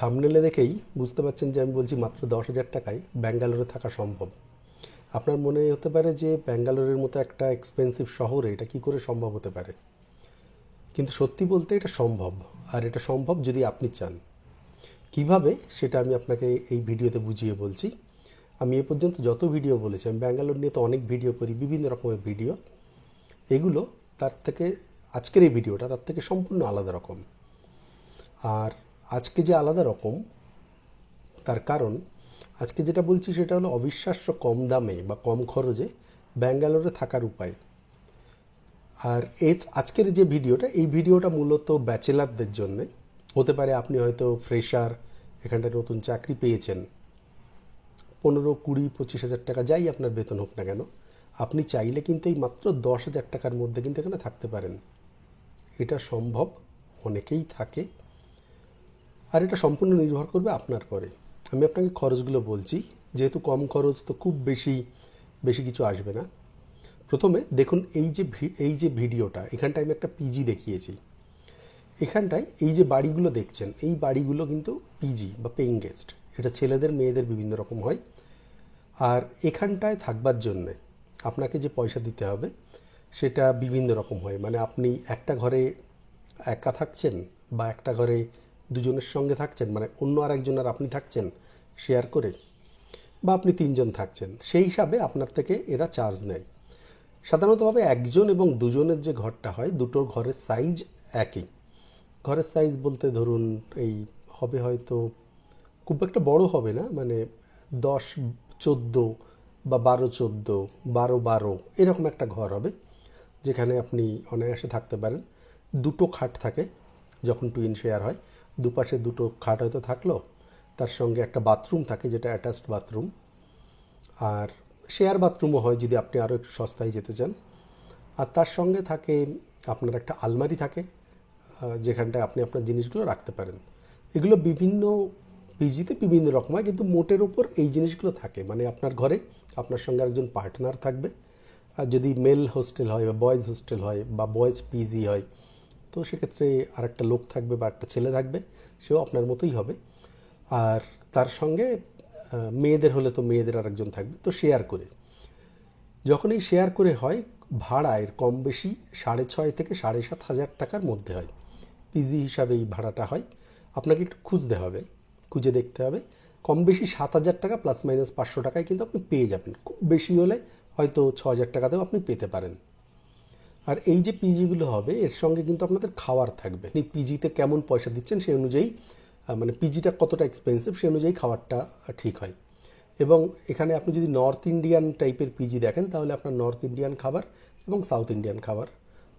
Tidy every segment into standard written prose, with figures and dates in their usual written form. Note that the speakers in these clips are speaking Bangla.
থাম্বনেলে দেখেই বুঝতে পারছেন যে আমি বলছি মাত্র 10,000 টাকায় ব্যাঙ্গালোরে থাকা সম্ভব। আপনার মনে হতে পারে যে ব্যাঙ্গালোরের মতো একটা এক্সপেন্সিভ শহরে এটা কী করে সম্ভব হতে পারে, কিন্তু সত্যি বলতে এটা সম্ভব। আর এটা সম্ভব যদি আপনি চান। কিভাবে সেটা আমি আপনাকে এই ভিডিওতে বুঝিয়ে বলছি। আমি এ পর্যন্ত যত ভিডিও বলেছি, আমি ব্যাঙ্গালোর নিয়ে তো অনেক ভিডিও করি, বিভিন্ন রকমের ভিডিও। এগুলো তার থেকে আজকের এই ভিডিওটা তার থেকে সম্পূর্ণ আলাদা রকম। আর আজকে যে আলাদা রকম তার কারণ, আজকে যেটা বলছি সেটা হলো অবিশ্বাস্য কম দামে বা কম খরচে ব্যাঙ্গালোরে থাকার উপায়। আর আজকের যে ভিডিওটা, এই ভিডিওটা মূলত ব্যাচেলারদের জন্যে হতে পারে। আপনি হয়তো ফ্রেশার, এখানটায় নতুন চাকরি পেয়েছেন, 15, 20, 25,000 টাকা যাই আপনার বেতন হোক না কেন, আপনি চাইলে কিন্তু এই মাত্র 10,000 টাকার মধ্যে কিন্তু এখানে থাকতে পারেন। এটা সম্ভব, অনেকেই থাকে। আর এটা সম্পূর্ণ নির্ভর করবে আপনার পরে। আমি আপনাকে খরচগুলো বলছি, যেহেতু কম খরচ তো খুব বেশি কিছু আসবে না। প্রথমে দেখুন এই যে ভিডিওটা, এখানটায় আমি একটা পিজি দেখিয়েছি। এখানটায় এই যে বাড়িগুলো দেখছেন, এই বাড়িগুলো কিন্তু পিজি বা পেইং গেস্ট। এটা ছেলেদের মেয়েদের বিভিন্ন রকম হয়। আর এখানটায় থাকবার জন্যে আপনাকে যে পয়সা দিতে হবে সেটা বিভিন্ন রকম হয়। মানে আপনি একটা ঘরে একা থাকছেন, বা একটা ঘরে দুজনের সঙ্গে থাকছেন, মানে অন্য আর একজন আর আপনি থাকছেন শেয়ার করে, বা আপনি 3 জন থাকছেন, সেই হিসাবে আপনার থেকে এরা চার্জ নেয়। সাধারণতভাবে একজন এবং দুজনের যে ঘরটা হয়, দুটোর ঘরের সাইজ একই। ঘরের সাইজ বলতে ধরুন এই হবে, হয়তো খুব একটা বড় হবে না, মানে 10-14 বা 12-14, 12-12 এরকম একটা ঘর হবে, যেখানে আপনি অনায়াসে থাকতে পারেন। দুটো খাট থাকে যখন টুইন শেয়ার হয়, দুপাশে দুটো খাট হয়তো থাকলো, তার সঙ্গে একটা বাথরুম থাকে যেটা অ্যাটাচড বাথরুম। আর শেয়ার বাথরুমও হয় যদি আপনি আরও একটু সস্তায় যেতে চান। আর তার সঙ্গে থাকে আপনার একটা আলমারি থাকে, যেখানটায় আপনি আপনার জিনিসগুলো রাখতে পারেন। এগুলো বিভিন্ন পিজিতে বিভিন্ন রকম হয়, কিন্তু মোটের ওপর এই জিনিসগুলো থাকে। মানে আপনার ঘরে আপনার সঙ্গে একজন পার্টনার থাকবে। আর যদি মেল হোস্টেল হয় বা বয়েজ হোস্টেল হয় বা বয়েজ পিজি হয়, তো সেক্ষেত্রে আরেকটা লোক থাকবে বা একটা ছেলে থাকবে, সেও আপনার মতোই হবে। আর তার সঙ্গে মেয়েদের হলে তো মেয়েদের আরেকজন থাকবে, তো শেয়ার করে। যখন এই শেয়ার করে হয়, ভাড়া এর কম বেশি 6,500 থেকে 7,500 টাকার মধ্যে হয়। পিজি হিসাবে এই ভাড়াটা হয়। আপনাকে একটু খুঁজে দেখতে হবে। কম বেশি 7,000 টাকা ±500 টাকায় কিন্তু আপনি পেয়ে যাবেন। খুব বেশি হলে হয়তো 6,000 টাকাতেও আপনি পেতে পারেন। আর এই যে পিজিগুলো হবে, এর সঙ্গে কিন্তু আপনাদের খাওয়ার থাকবে। আপনি পিজিতে কেমন পয়সা দিচ্ছেন সেই অনুযায়ী, মানে পিজিটা কতটা এক্সপেন্সিভ সেই অনুযায়ী খাবারটা ঠিক হয়। এবং এখানে আপনি যদি নর্থ ইন্ডিয়ান টাইপের পিজি দেখেন, তাহলে আপনার নর্থ ইন্ডিয়ান খাবার এবং সাউথ ইন্ডিয়ান খাবার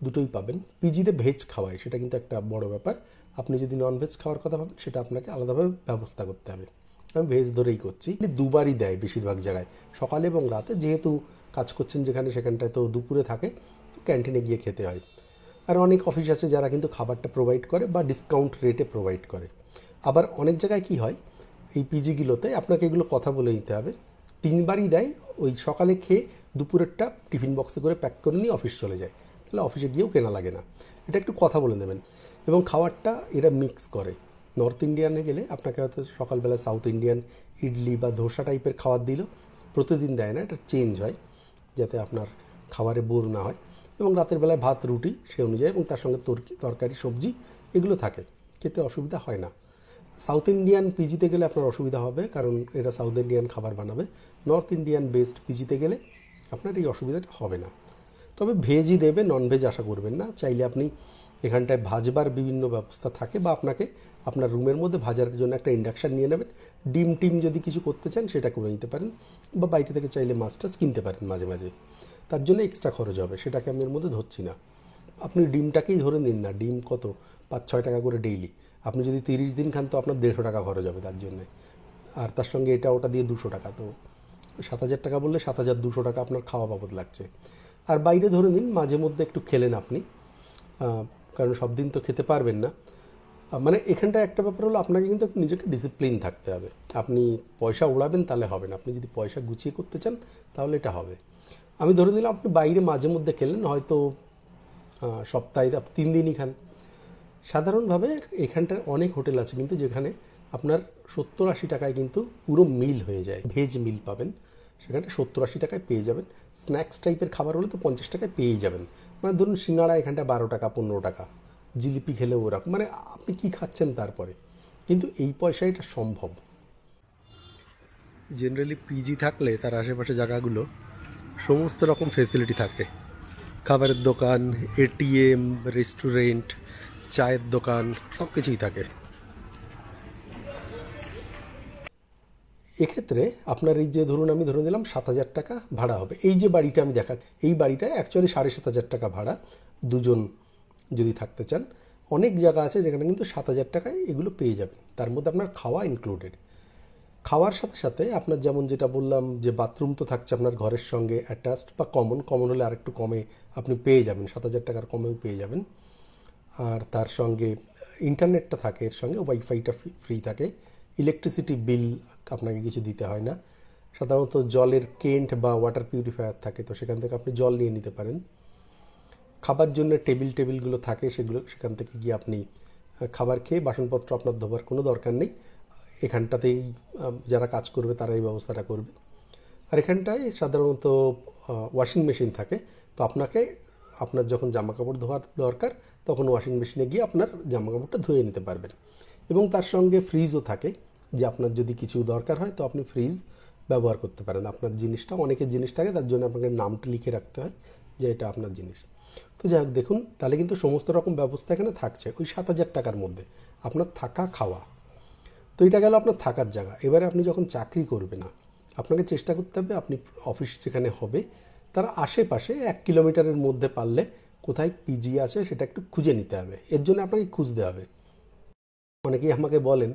দুটোই পাবেন। পিজিতে ভেজ খাওয়ায়, সেটা কিন্তু একটা বড় ব্যাপার। আপনি যদি নন ভেজ খাওয়ার কথা ভাবেন, সেটা আপনাকে আলাদাভাবে ব্যবস্থা করতে হবে। আমি ভেজ ধরেই করছি। দুবারই দেয় বেশিরভাগ জায়গায়, সকালে এবং রাতে। যেহেতু কাজ করছেন যেখানে, সেখানটায় তো দুপুরে থাকে, তো ক্যান্টিনে গিয়ে খেতে হয়। আর অনেক অফিস আছে যারা কিন্তু খাবারটা প্রোভাইড করে বা ডিসকাউন্ট রেটে প্রোভাইড করে। আবার অনেক জায়গায় কি হয়, এই পিজিগুলোতে আপনাকে এগুলো কথা বলে নিতে হবে। 3বারই দেয়। ওই সকালে খেয়ে দুপুরেরটা টিফিন বক্সে করে প্যাক করে নিয়ে অফিস চলে যায়, তাহলে অফিসে গিয়েও কেনা লাগে না। এটা একটু কথা বলে নেবেন। এবং খাবারটা এরা মিক্স করে। নর্থ ইন্ডিয়ানে গেলে আপনাকে হয়তো সকালবেলা সাউথ ইন্ডিয়ান ইডলি বা ধোসা টাইপের খাবার দিল, প্রতিদিন দেয় না, এটা চেঞ্জ হয় যাতে আপনার খাবারে বোর না হয়। এবং রাতের বেলায় ভাত রুটি সে অনুযায়ী, এবং তার সঙ্গে তরকারি সবজি এগুলো থাকে, খেতে অসুবিধা হয় না। সাউথ ইন্ডিয়ান পিজিতে গেলে আপনার অসুবিধা হবে, কারণ এরা সাউথ ইন্ডিয়ান খাবার বানাবে। নর্থ ইন্ডিয়ান বেসড পিজিতে গেলে আপনার এই অসুবিধাটা হবে না। তবে ভেজই দেবে, ননভেজ আশা করবেন না। চাইলে আপনি এখানটায় ভাজবার বিভিন্ন ব্যবস্থা থাকে, বা আপনাকে আপনার রুমের মধ্যে ভাজার জন্য একটা ইন্ডাকশান নিয়ে নেবেন। ডিম টিম যদি কিছু করতে চান সেটা করে নিতে পারেন, বা বাইরে থেকে চাইলে মাছ টাছ কিনতে পারেন মাঝে মাঝে। তার জন্য এক্সট্রা খরচ হবে, সেটাকে আমি এর মধ্যে ধরছি না। আপনি ডিমটাকেই ধরে নিন না, ডিম কত 5-6 টাকা করে ডেইলি। আপনি যদি 30 দিন খান তো আপনার 150 টাকা খরচ হবে তার জন্যে। আর তার সঙ্গে এটা ওটা দিয়ে 200 টাকা, তো 7,000 টাকা বললে 7,200 টাকা আপনার খাওয়া বাবদ লাগছে। আর বাইরে ধরে নিন মাঝে মধ্যে একটু খেলেন আপনি, কারণ সব দিন তো খেতে পারবেন না। মানে এখানটা একটা ব্যাপার হলো, আপনাকে কিন্তু একটু নিজেকে ডিসিপ্লিন থাকতে হবে। আপনি পয়সা উড়াবেন তাহলে হবে না। আপনি যদি পয়সা গুছিয়ে করতে চান তাহলে এটা হবে। আমি ধরে নিলাম আপনি বাইরে মাঝে মধ্যে খেলেন, হয়তো সপ্তাহে 3 দিনই খান, সাধারণভাবে এখানটার অনেক হোটেল আছে কিন্তু যেখানে আপনার 70-80 টাকায় কিন্তু পুরো মিল হয়ে যায়, ভেজ মিল পাবেন, সেখানে 70-80 টাকায় পেয়ে যাবেন। স্ন্যাক্স টাইপের খাবার হলে তো 50 টাকায় পেয়েই যাবেন। মানে ধরুন সিঙ্গাড়া এখানটা 12 টাকা 15 টাকা, জিলিপি খেলেও ওরকম, মানে আপনি কি খাচ্ছেন তারপরে, কিন্তু এই পয়সায় এটা সম্ভব। জেনারেলি পিজি থাকলে তার আশেপাশে জায়গাগুলো সমস্ত রকম ফেসিলিটি থাকে, খাবারের দোকান, এটিএম, রেস্টুরেন্ট, চায়ের দোকান, সব কিছুই থাকে। এক্ষেত্রে আপনার এই যে ধরুন আমি ধরে নিলাম 7,000 টাকা ভাড়া হবে, এই যে বাড়িটা আমি এই বাড়িটায় অ্যাকচুয়ালি 7,500 টাকা ভাড়া দুজন যদি থাকতে চান। অনেক জায়গা আছে যেখানে কিন্তু 7,000 টাকায় এগুলো পেয়ে যাবেন, তার মধ্যে আপনার খাওয়া ইনক্লুডেড। খাওয়ার সাথে সাথে আপনার যেমন যেটা বললাম যে বাথরুম তো থাকছে আপনার ঘরের সঙ্গে অ্যাটাচড বা কমন হলে আরেকটু কমে আপনি পেয়ে যাবেন, 7,000 টাকার কমেও পেয়ে যাবেন। আর তার সঙ্গে ইন্টারনেটটা থাকে, এর সঙ্গে ওয়াইফাইটা ফ্রি থাকে, ইলেকট্রিসিটি বিল আপনাকে কিছু দিতে হয় না। সাধারণত জলের কেন্ট বা ওয়াটার পিউরিফায়ার থাকে, তো সেখান থেকে আপনি জল নিয়ে নিতে পারেন। খাবার জন্য টেবিলগুলো থাকে, সেখান থেকে গিয়ে আপনি খাবার খেয়ে বাসনপত্র আপনার ধোবার কোনো দরকার নেই, এখানটাতেই যারা কাজ করবে তারা এই ব্যবস্থাটা করবে। আর এখানটায় সাধারণত ওয়াশিং মেশিন থাকে, তো আপনার যখন জামাকাপড় ধোয়ার দরকার তখন ওয়াশিং মেশিনে গিয়ে আপনার জামাকাপড়টা ধুয়ে নিতে পারবেন। এবং তার সঙ্গে ফ্রিজও থাকে, যে আপনার যদি কিছু দরকার হয় তো আপনি ফ্রিজ ব্যবহার করতে পারেন। আপনার জিনিসটা, অনেকের জিনিস থাকে তার জন্য আপনাকে নামটা লিখে রাখতে হয় যে এটা আপনার জিনিস। তো যাই হোক, দেখুন তাহলে কিন্তু সমস্ত রকম ব্যবস্থা এখানে থাকছে ওই 7,000 টাকার মধ্যে, আপনার থাকা খাওয়া। তো এটা গেল আপনার থাকার জায়গা। এবারে আপনি যখন চাকরি করবে না, আপনাকে চেষ্টা করতে হবে আপনি অফিস যেখানে হবে তার আশেপাশে 1 কিলোমিটারের মধ্যে পারলে কোথায় পিজি আছে সেটা একটু খুঁজে নিতে হবে। এর জন্য আপনাকে খুঁজতে হবে। অনেকেই আমাকে বলেন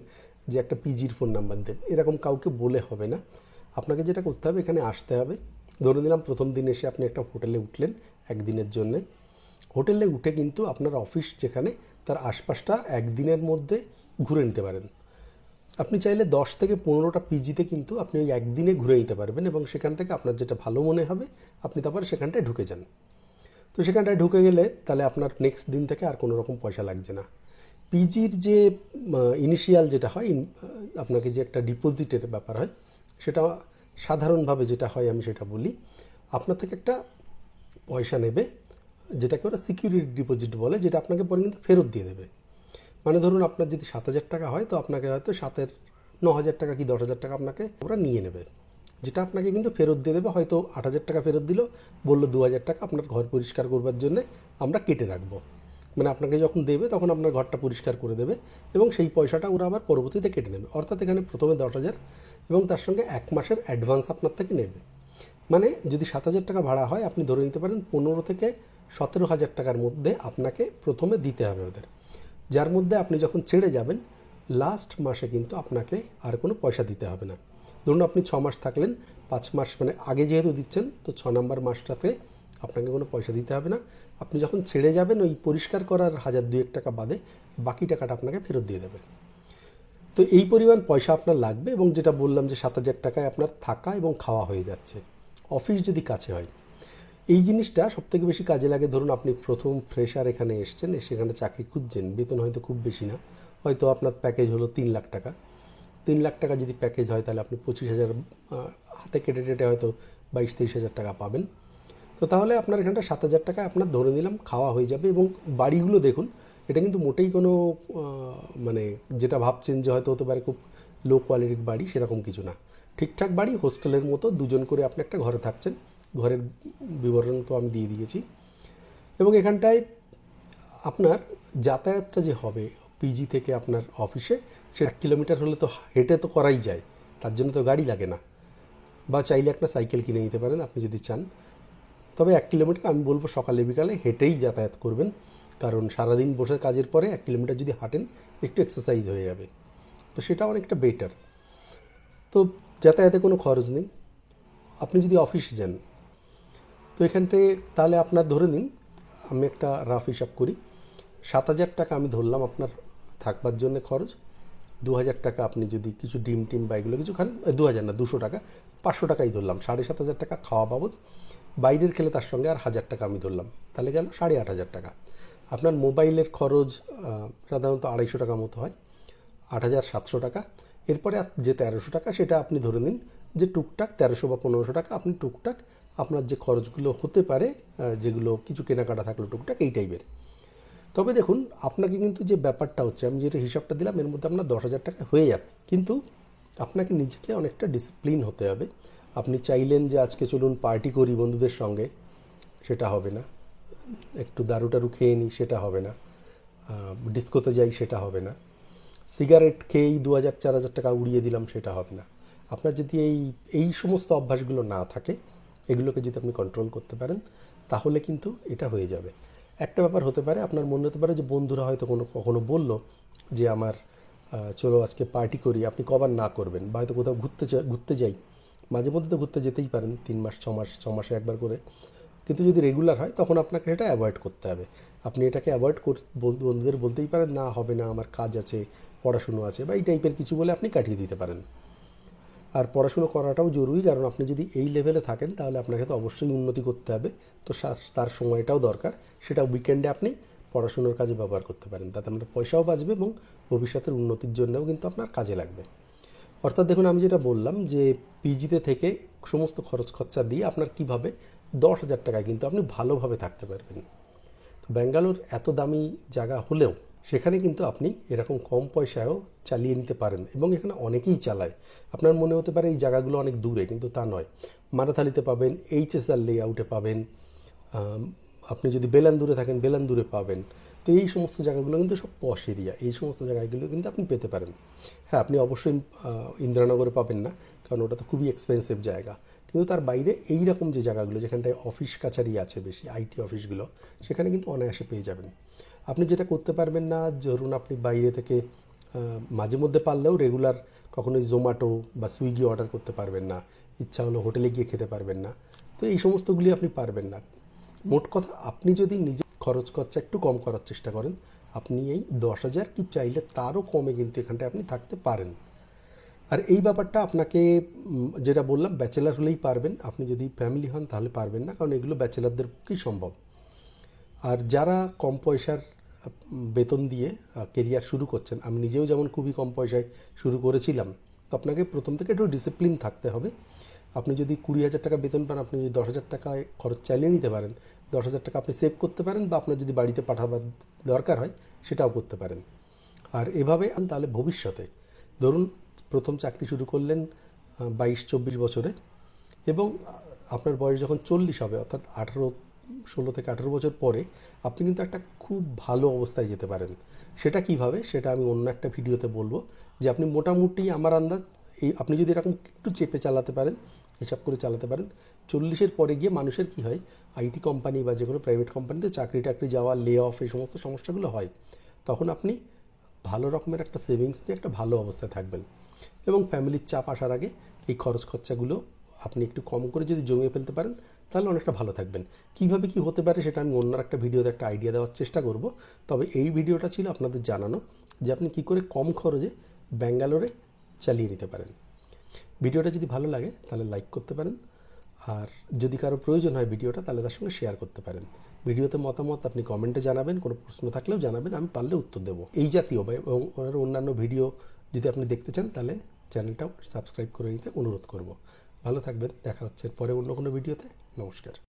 যে একটা পিজির ফোন নাম্বার দেন, এরকম কাউকে বলে হবে না। আপনাকে যেটা করতে হবে, এখানে আসতে হবে। ধরে নিলাম প্রথম দিন এসে আপনি একটা হোটেলে উঠলেন একদিনের জন্যে। হোটেলে উঠে কিন্তু আপনার অফিস যেখানে তার আশপাশটা একদিনের মধ্যে ঘুরে নিতে পারেন। আপনি চাইলে 10 থেকে 15টা পিজিতে কিন্তু আপনি ওই একদিনে ঘুরে নিতে পারবেন, এবং সেখান থেকে আপনার যেটা ভালো মনে হবে আপনি তারপর সেখানটায় ঢুকে যান। তো সেখানটায় ঢুকে গেলে তাহলে আপনার নেক্সট দিন থেকে আর কোনো রকম পয়সা লাগছে না। পিজির যে ইনিশিয়াল যেটা হয়, আপনাকে যে একটা ডিপোজিটের ব্যাপার হয়, সেটা সাধারণভাবে যেটা হয় আমি সেটা বলি, আপনার থেকে একটা পয়সা নেবে যেটাকে ওরা সিকিউরিটি ডিপোজিট বলে, যেটা আপনাকে পরে কিন্তু ফেরত দিয়ে দেবে। মানে ধরুন আপনার যদি 7,000 টাকা হয় তো আপনাকে হয়তো 9,000 টাকা কি 10,000 টাকা আপনাকে ওরা নিয়ে নেবে, যেটা আপনাকে কিন্তু ফেরত দিয়ে দেবে। হয়তো 8,000 টাকা ফেরত দিল, বললো 2,000 টাকা আপনার ঘর পরিষ্কার করবার জন্য আমরা কেটে রাখবো। মানে আপনাকে যখন দেবে তখন আপনার ঘরটা পরিষ্কার করে দেবে, এবং সেই পয়সাটা ওরা আবার পরবর্তীতে কেটে নেবে। অর্থাৎ এখানে প্রথমে 10,000 এবং তার সঙ্গে 1 মাসের অ্যাডভান্স আপনার থেকে নেবে। মানে যদি 7,000 টাকা ভাড়া হয়, আপনি ধরে নিতে পারেন 15 থেকে 17,000 টাকার মধ্যে আপনাকে প্রথমে দিতে হবে ওদের, যার মধ্যে আপনি যখন ছেড়ে যাবেন লাস্ট মাসে কিন্তু আপনাকে আর কোনো পয়সা দিতে হবে না। ধরুন আপনি 6 মাস থাকলেন, 5 মাস মানে আগে যেহেতু দিচ্ছেন, তো 6 নম্বর মাসটাতে আপনাকে কোনো পয়সা দিতে হবে না। আপনি যখন ছেড়ে যাবেন ওই পরিষ্কার করার 1,000-2,000 টাকা বাদে বাকি টাকাটা আপনাকে ফেরত দিয়ে দেবে। তো এই পরিমাণ পয়সা আপনার লাগবে, এবং যেটা বললাম যে 7,000 টাকায় আপনার থাকা এবং খাওয়া হয়ে যাচ্ছে। অফিস যদি কাছে হয়, এই জিনিসটা সবথেকে বেশি কাজে লাগে। ধরুন আপনি প্রথম ফ্রেশার এখানে এসছেন, সেখানে চাকরি খুঁজছেন, বেতন হয়তো খুব বেশি না, হয়তো আপনার প্যাকেজ হলো 3 লাখ টাকা। 3 লাখ টাকা যদি প্যাকেজ হয় তাহলে আপনি 25,000 হাতে কেটে হয়তো 22-23,000 টাকা পাবেন। তো তাহলে আপনার এখানটা 7,000 টাকায় আপনার ধরে নিলাম খাওয়া হয়ে যাবে। এবং বাড়িগুলো দেখুন, এটা কিন্তু মোটেই কোনো মানে যেটা ভাবছেন যে হয়তো হতে পারে খুব লো কোয়ালিটির বাড়ি, সেরকম কিছু না। ঠিকঠাক বাড়ি, হোস্টেলের মতো, দুজন করে আপনি একটা ঘরে থাকছেন। ঘরের বিবরণ তো আমি দিয়ে দিয়েছি। এবং এখানটায় আপনার যাতায়াতটা যে হবে পিজি থেকে আপনার অফিসে, সেটা 1 কিলোমিটার হলে তো হেঁটে তো করাই যায়, তার জন্য তো গাড়ি লাগে না। বা চাইলে একটা সাইকেল কিনে নিতে পারেন আপনি যদি চান। তবে 1 কিলোমিটার আমি বলবো সকালে বিকালে হেঁটেই যাতায়াত করবেন, কারণ সারাদিন বসে কাজের পরে 1 কিলোমিটার যদি হাঁটেন একটু এক্সারসাইজ হয়ে যাবে, তো সেটা অনেকটা বেটার। তো যাতায়াতে কোনো খরচ নেই। আপনি যদি অফিসে যান তো এখানটায় তাহলে আপনার ধরে নিন, আমি একটা রাফ হিসাব করি, 7,000 টাকা আমি ধরলাম আপনার থাকবার জন্য খরচ। 2,000 টাকা আপনি যদি কিছু ডিম বা এগুলো কিছু খান, 2,000 না 200 টাকা, 500 টাকাই ধরলাম, 7,500 টাকা খাওয়া বাবদ। বাইরের খেলে তার সঙ্গে আর 1,000 টাকা আমি ধরলাম, তাহলে গেল 8,500 টাকা। আপনার মোবাইলের খরচ সাধারণত 250 টাকা মতো হয়, 8,700 টাকা। এরপরে যে 1300 টাকা সেটা আপনি ধরে নিন যে টুকটাক 1300 বা 1500 টাকা আপনি টুকটাক আপনার যে খরচগুলো হতে পারে, যেগুলো কিছু কেনাকাটা থাকলো টুকটাক এই টাইপের। তবে দেখুন, আপনাকে কিন্তু যে ব্যাপারটা হচ্ছে, আমি যেটা হিসাবটা দিলাম এর মধ্যে আপনার 10,000 টাকা হয়ে যাবে, কিন্তু আপনাকে নিজেকে অনেকটা ডিসিপ্লিন হতে হবে। আপনি চাইলেন যে আজকে চলুন পার্টি করি বন্ধুদের সঙ্গে, সেটা হবে না। একটু দারু টারু খেয়ে নিই, সেটা হবে না। ডিস্কোতে যাই, সেটা হবে না। সিগারেট খেয়েই 2,000-4,000 টাকা উড়িয়ে দিলাম, সেটা হবে না। আপনার যদি এই সমস্ত অভ্যাসগুলো না থাকে, এগুলোকে যদি আপনি কন্ট্রোল করতে পারেন, তাহলে কিন্তু এটা হয়ে যাবে। একটা ব্যাপার হতে পারে, আপনার মনে হতে পারে যে বন্ধুরা হয়তো কখনো বলল যে আমার চলো আজকে পার্টি করি, আপনি কবার না করবেন, বা হয়তো কোথাও ঘুরতে যাই। মাঝে মধ্যে তো ঘুরতে যেতেই পারেন, 3 মাস 6 মাসে একবার করে। কিন্তু যদি রেগুলার হয় তখন আপনাকে সেটা অ্যাভয়েড করতে হবে। আপনি এটাকে অ্যাভয়েড বন্ধুদের বলতেই পারেন, না হবে না, আমার কাজ আছে, পড়াশুনো আছে, বা এই টাইপের কিছু বলে আপনি কাটিয়ে দিতে পারেন। আর পড়াশুনো করাটাও জরুরি, কারণ আপনি যদি এই লেভেলে থাকেন তাহলে আপনাকে তো অবশ্যই উন্নতি করতে হবে। তো তার সময়টাও দরকার, সেটা উইকেন্ডে আপনি পড়াশুনোর কাজে ব্যবহার করতে পারেন। তাতে আপনার পয়সাও বাঁচবে এবং ভবিষ্যতের উন্নতির জন্যও কিন্তু আপনার কাজে লাগবে। অর্থাৎ দেখুন, আমি যেটা বললাম যে পিজিতে থেকে সমস্ত খরচ খরচা দিয়ে আপনার কীভাবে 10,000 টাকায় কিন্তু আপনি ভালোভাবে থাকতে পারবেন। তো ব্যাঙ্গালোর এত দামি জায়গা হলেও সেখানে কিন্তু আপনি এরকম কম পয়সায়ও চালিয়ে নিতে পারেন, এবং এখানে অনেকেই চালায়। আপনার মনে হতে পারে এই জায়গাগুলো অনেক দূরে, কিন্তু তা নয়। মারাথালিতে পাবেন, এইচএসআর লেআউটে পাবেন, আপনি যদি বেলান্দুরে থাকেন বেলান্দুরে পাবেন। তো এই সমস্ত জায়গাগুলো কিন্তু সব পশ এরিয়া, এই সমস্ত জায়গাগুলো কিন্তু আপনি পেতে পারেন। হ্যাঁ, আপনি অবশ্যই ইন্দিরানগরে পাবেন না, কারণ ওটা তো খুবই এক্সপেন্সিভ জায়গা। কিন্তু তার বাইরে এই রকম যে জায়গাগুলো যেখানটায় অফিস কাছারি আছে বেশি, আইটি অফিসগুলো, সেখানে কিন্তু অনায়াসে পেয়ে যাবেন। আপনি যেটা করতে পারবেন না, ধরুন আপনি বাইরে থেকে মাঝে মধ্যে পারলেও রেগুলার কখনোই জোম্যাটো বা সুইগি অর্ডার করতে পারবেন না, ইচ্ছা হলো হোটেলে গিয়ে খেতে পারবেন না। তো এই সমস্তগুলি আপনি পারবেন না। মোট কথা, আপনি যদি নিজে খরচ খরচা একটু কম করার চেষ্টা করেন, আপনি এই 10,000 কি চাইলে তারও কমে কিন্তু এখানটায় আপনি থাকতে পারেন। আর এই ব্যাপারটা আপনাকে যেটা বললাম, ব্যাচেলার হলেই পারবেন। আপনি যদি ফ্যামিলি হন তাহলে পারবেন না, কারণ এগুলো ব্যাচেলারদের পক্ষেই সম্ভব। আর যারা কম পয়সার বেতন দিয়ে কেরিয়ার শুরু করছেন, আমি নিজেও যেমন খুবই কম পয়সায় শুরু করেছিলাম, তো আপনাকে প্রথম থেকে একটু ডিসিপ্লিন থাকতে হবে। আপনি যদি 20,000 টাকা বেতন পান, আপনি যদি 10,000 টাকায় খরচ চালিয়ে নিতে পারেন, 10,000 টাকা আপনি সেভ করতে পারেন, বা আপনার যদি বাড়িতে পাঠাবার দরকার হয় সেটাও করতে পারেন। আর এভাবে তাহলে ভবিষ্যতে ধরুন প্রথম চাকরি শুরু করলেন 22-24 বছরে, এবং আপনার বয়স যখন 40 হবে, অর্থাৎ 16 থেকে 18 বছর পরে আপনি কিন্তু একটা খুব ভালো অবস্থায় যেতে পারেন। সেটা কিভাবে, সেটা আমি অন্য একটা ভিডিওতে বলবো। যে আপনি মোটামুটি আমার আন্দাজ, আপনি যদি এরকম একটু চেপে চালাতে পারেন, হিসাব করে চালাতে পারেন, 40-এর পরে গিয়ে মানুষের কি হয়, আইটি কোম্পানি বা যে কোনো প্রাইভেট কোম্পানিতে চাকরি টাকরি যাওয়া, লে অফ, এই সমস্ত সমস্যাগুলো হয়। তখন আপনি ভালো রকমের একটা সেভিংস নিয়ে একটা ভালো অবস্থায় থাকবেন, এবং ফ্যামিলির চাপ আসার আগে এই খরচ খরচাগুলো আপনি একটু কম করে যদি জমিয়ে ফেলতে পারেন, তাহলে অনেকটা ভালো থাকবেন। কীভাবে কী হতে পারে সেটা আমি অন্য একটা ভিডিওতে একটা আইডিয়া দেওয়ার চেষ্টা করব। তবে এই ভিডিওটা ছিল আপনাদের জানানো যে আপনি কী করে কম খরচে ব্যাঙ্গালোরে চালিয়ে নিতে পারেন। ভিডিওটা যদি ভালো লাগে তাহলে লাইক করতে পারেন, আর যদি কারো প্রয়োজন হয় ভিডিওটা, তাহলে তার সঙ্গে শেয়ার করতে পারেন। ভিডিওতে মতামত আপনি কমেন্টে জানাবেন, কোনো প্রশ্ন থাকলেও জানাবেন, আমি পারলে উত্তর দেবো। এই জাতীয় এবং অন্যান্য ভিডিও যদি আপনি দেখতে চান, তাহলে চ্যানেলটাও সাবস্ক্রাইব করে নিতে অনুরোধ করব। ভালো থাকবেন, দেখা হচ্ছে পরে অন্য কোনো ভিডিওতে। নমস্কার।